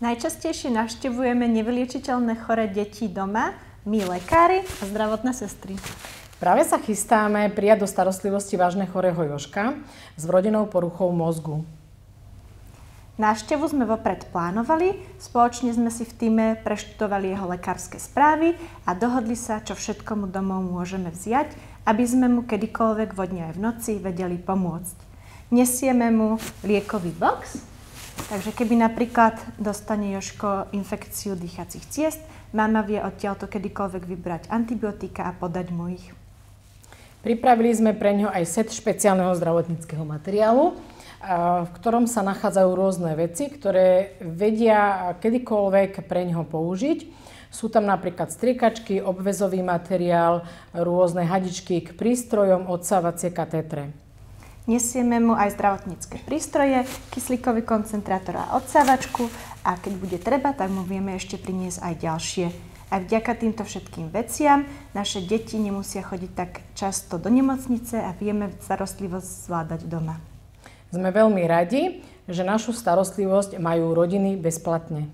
Najčastejšie navštevujeme nevyliečiteľné choré deti doma, my lekári a zdravotné sestry. Práve sa chystáme prijať do starostlivosti vážne chorého Jožka s vrodenou poruchou mozgu. Návštevu sme vopred plánovali, spoločne sme si v tíme preštudovali jeho lekárske správy a dohodli sa, čo všetko mu domov môžeme vziať, aby sme mu kedykoľvek vodne aj v noci vedeli pomôcť. Nesieme mu liekový box, takže keby napríklad dostane Jožko infekciu dýchacích ciest, mama vie odtiaľto kedykoľvek vybrať antibiotika a podať mu ich. Pripravili sme pre ňo aj set špeciálneho zdravotníckeho materiálu, v ktorom sa nachádzajú rôzne veci, ktoré vedia kedykoľvek pre ňoho použiť. Sú tam napríklad striekačky, obväzový materiál, rôzne hadičky k prístrojom, odsávacie katétre. Nesieme mu aj zdravotnícke prístroje, kyslíkový koncentrátor a odsávačku a keď bude treba, tak mu vieme ešte priniesť aj ďalšie. Aj vďaka týmto všetkým veciam naše deti nemusia chodiť tak často do nemocnice a vieme starostlivosť zvládať doma. Sme veľmi radi, že našu starostlivosť majú rodiny bezplatne.